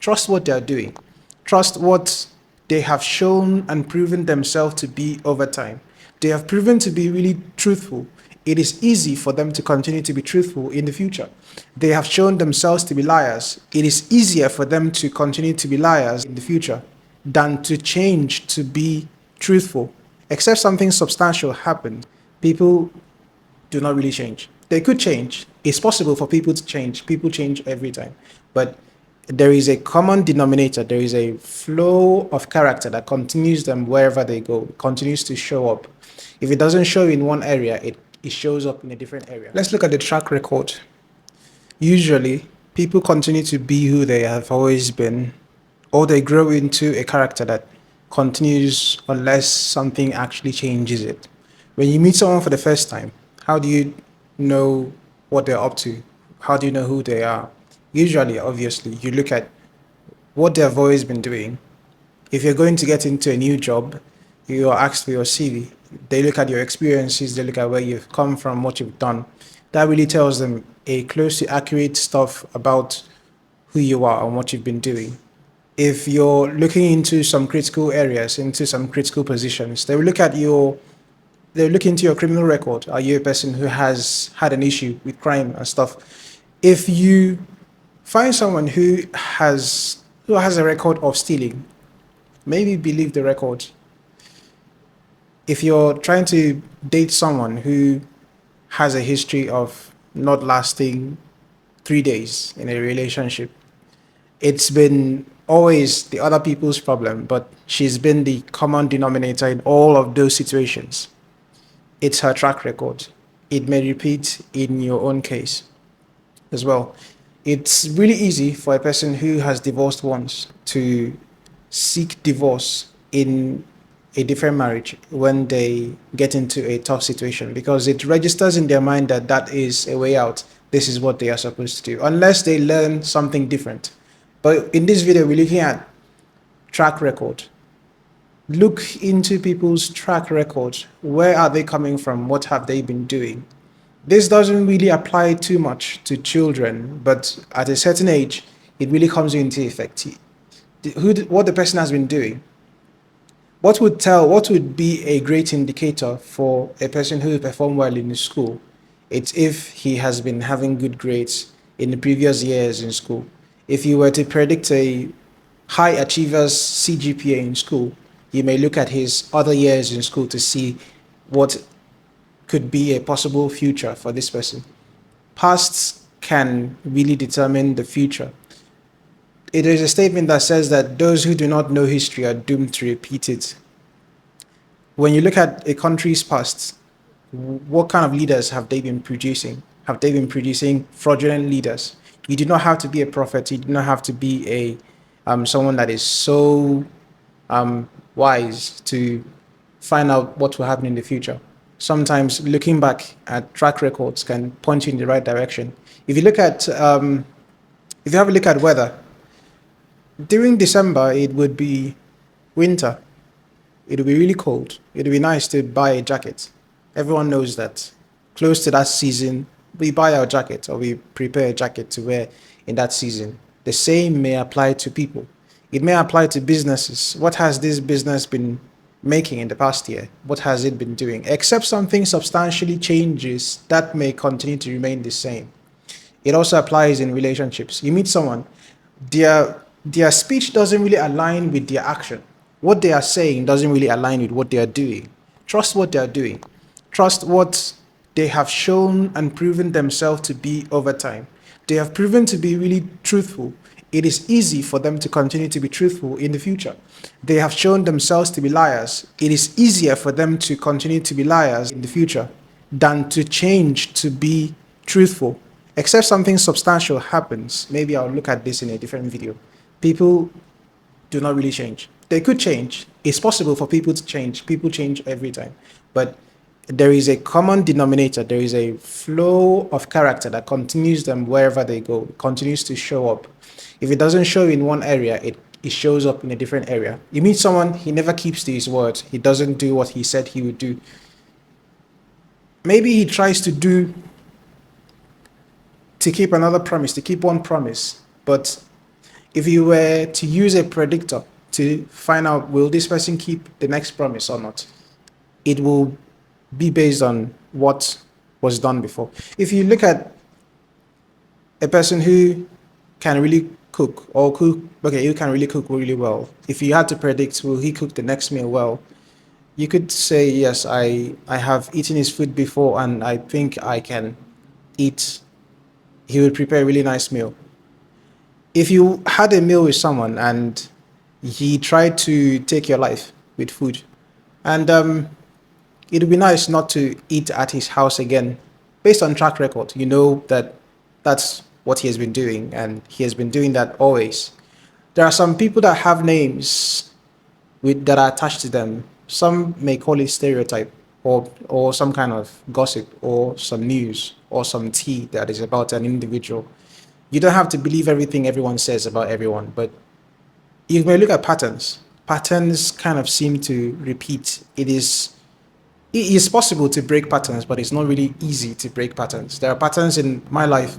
Trust what they are doing. Trust what they have shown and proven themselves to be over time. They have proven to be really truthful. It is easy for them to continue to be truthful in the future. They have shown themselves to be liars. It is easier for them to continue to be liars in the future than to change to be truthful. Except something substantial happens, people do not really change. They could change. It's possible for people to change. People change every time. But there is a common denominator. There is a flow of character that continues them wherever they go, continues to show up. If it doesn't show in one area, it shows up in a different area. Let's look at the track record. Usually, people continue to be who they have always been, or they grow into a character that continues unless something actually changes it. When you meet someone for the first time, how do you know what they're up to? How do you know who they are? Usually, obviously, you look at what they've always been doing. If you're going to get into a new job, you are asked for your CV. They look at your experiences, they look at where you've come from, what you've done. That really tells them a close to accurate stuff about who you are and what you've been doing. If you're looking into some critical areas, into some critical positions, they will look at they'll look into your criminal record. Are you a person who has had an issue with crime and stuff? If you find someone who has a record of stealing, maybe believe the record. If you're trying to date someone who has a history of not lasting 3 days in a relationship, it's been always the other people's problem, but she's been the common denominator in all of those situations. It's her track record. It may repeat in your own case as well. It's really easy for a person who has divorced once to seek divorce in a different marriage when they get into a tough situation, because it registers in their mind that that is a way out. This is what they are supposed to do, unless they learn something different. But in this video, we're looking at track record. Look into people's track record. Where are they coming from? What have they been doing? This doesn't really apply too much to children, but at a certain age, it really comes into effect. What the person has been doing. What would be a great indicator for a person who performed well in school? It's if he has been having good grades in the previous years in school. If you were to predict a high achiever's CGPA in school, you may look at his other years in school to see what could be a possible future for this person. Past can really determine the future. It is a statement that says that those who do not know history are doomed to repeat it. When you look at a country's past, what kind of leaders have they been producing? Have they been producing fraudulent leaders? You do not have to be a prophet. You do not have to be someone that is so wise to find out what will happen in the future. Sometimes looking back at track records can point you in the right direction. If you have a look at weather, during December, it would be winter. It would be really cold. It would be nice to buy a jacket. Everyone knows that. Close to that season, we buy our jacket or we prepare a jacket to wear in that season. The same may apply to people. It may apply to businesses. What has this business been making in the past year? What has it been doing? Except something substantially changes, that may continue to remain the same. It also applies in relationships. You meet someone, their speech doesn't really align with their action. What they are saying doesn't really align with what they are doing. Trust what they are doing. Trust what they have shown and proven themselves to be over time. They have proven to be really truthful. It is easy for them to continue to be truthful in the future. They have shown themselves to be liars. It is easier for them to continue to be liars in the future than to change to be truthful. Except something substantial happens. Maybe I'll look at this in a different video. People do not really change. They could change. It's possible for people to change. People change every time. But there is a common denominator. There is a flow of character that continues them wherever they go, continues to show up. If it doesn't show in one area, it shows up in a different area. You meet someone, he never keeps to his word. He doesn't do what he said he would do. Maybe he tries to keep another promise, to keep one promise, but If you were to use a predictor to find out will this person keep the next promise or not, it will be based on what was done before. If you look at a person who can really cook or cook, okay, who can really cook really well, if you had to predict will he cook the next meal well, you could say yes, I have eaten his food before and I think I can eat. He would prepare a really nice meal. If you had a meal with someone and he tried to take your life with food, and it would be nice not to eat at his house again, based on track record. You know that that's what he has been doing, and he has been doing that always. There are some people that have names with that are attached to them. Some may call it stereotype, or some kind of gossip, or some news, or some tea that is about an individual. You don't have to believe everything everyone says about everyone, but you may look at patterns. Patterns kind of seem to repeat. It is possible to break patterns, but it's not really easy to break patterns. There are patterns in my life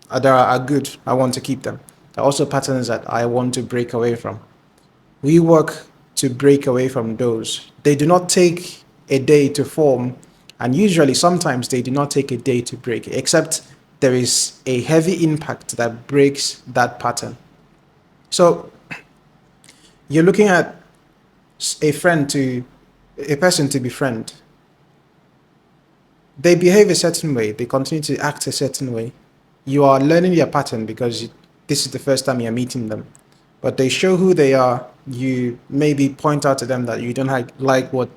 that are good. I want to keep them. There are also patterns that I want to break away from. We work to break away from those. They do not take a day to form, and usually sometimes they do not take a day to break, except there is a heavy impact that breaks that pattern. So you're looking at a friend to a person to befriend. They behave a certain way, they continue to act a certain way. You are learning their pattern because this is the first time you're meeting them. But they show who they are. You maybe point out to them that you don't like what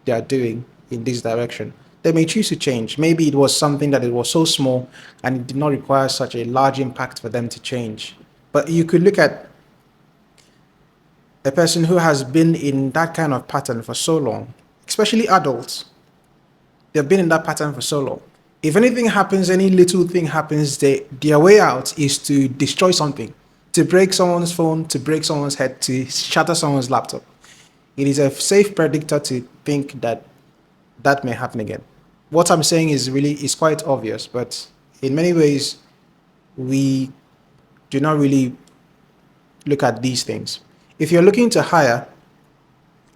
they are doing in this direction. They may choose to change. Maybe it was something that it was so small and it did not require such a large impact for them to change. But you could look at a person who has been in that kind of pattern for so long, especially adults. They've been in that pattern for so long. If anything happens, any little thing happens, their way out is to destroy something, to break someone's phone, to break someone's head, to shatter someone's laptop. It is a safe predictor to think that that may happen again. What I'm saying is quite obvious, but in many ways, we do not really look at these things. If you're looking to hire,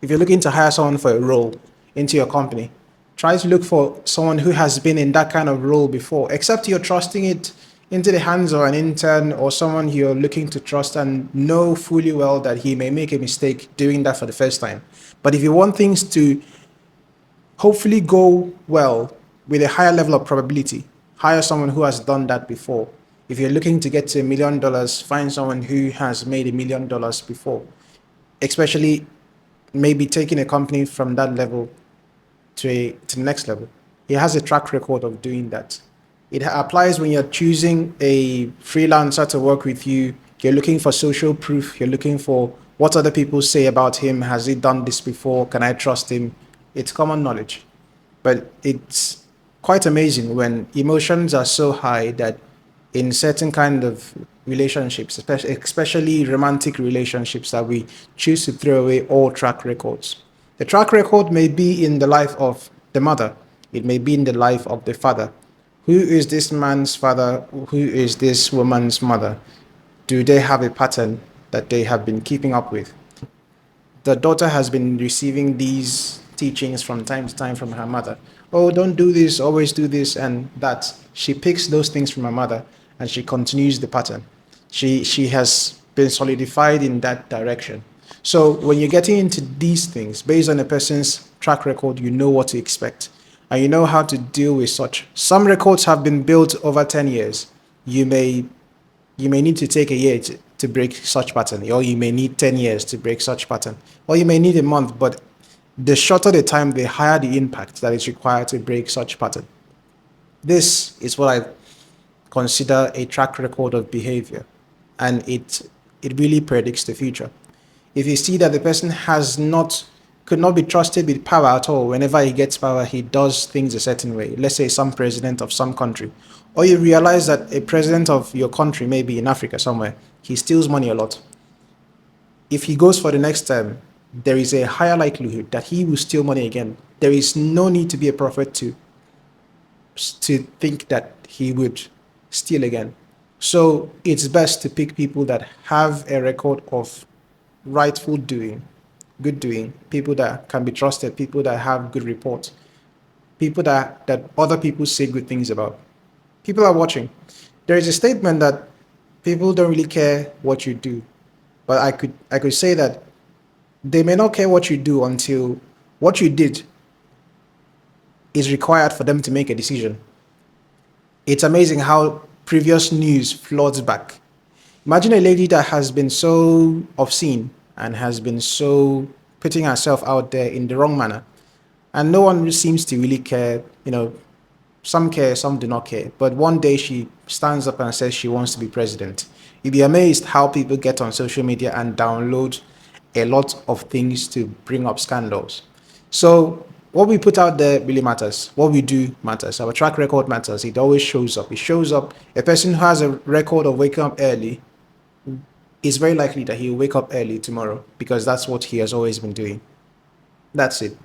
if you're looking to hire someone for a role into your company, try to look for someone who has been in that kind of role before, except you're trusting it into the hands of an intern or someone you're looking to trust and know fully well that he may make a mistake doing that for the first time. But if you want things to hopefully go well with a higher level of probability, hire someone who has done that before. If you're looking to get to $1 million, find someone who has made $1 million before, especially maybe taking a company from that level to the next level. He has a track record of doing that. It applies when you're choosing a freelancer to work with you. You're looking for social proof. You're looking for what other people say about him. Has he done this before? Can I trust him? It's common knowledge. But it's quite amazing when emotions are so high that in certain kind of relationships, especially romantic relationships, that we choose to throw away all track records. The track record may be in the life of the mother. It may be in the life of the father. Who is this man's father? Who is this woman's mother? Do they have a pattern that they have been keeping up with? The daughter has been receiving these teachings from time to time from her mother. Oh, don't do this, always do this and that. She picks those things from her mother and she continues the pattern. She has been solidified in that direction. So when you're getting into these things, based on a person's track record, you know what to expect and you know how to deal with such. Some records have been built over 10 years. You may need to take a year to break such pattern, or you may need 10 years to break such pattern, or you may need a month, but the shorter the time, the higher the impact that is required to break such pattern. This is what I consider a track record of behavior, and it really predicts the future. If you see that the person could not be trusted with power at all, whenever he gets power, he does things a certain way. Let's say some president of some country, or you realize that a president of your country, maybe in Africa somewhere, he steals money a lot. If he goes for the next term, there is a higher likelihood that he will steal money again. There is no need to be a prophet to think that he would steal again. So it's best to pick people that have a record of rightful doing, good doing, people that can be trusted, people that have good reports, people that other people say good things about. People are watching. There is a statement that people don't really care what you do, but I could say that they may not care what you do until what you did is required for them to make a decision. It's amazing how previous news floods back. Imagine a lady that has been so obscene and has been so putting herself out there in the wrong manner, and no one seems to really care. Some care, some do not care. But one day she stands up and says she wants to be president. You'd be amazed how people get on social media and download a lot of things to bring up scandals. So what we put out there really matters. What we do matters. Our track record matters. It always shows up. It shows up. A person who has a record of waking up early, it's very likely that he'll wake up early tomorrow because that's what he has always been doing. That's it.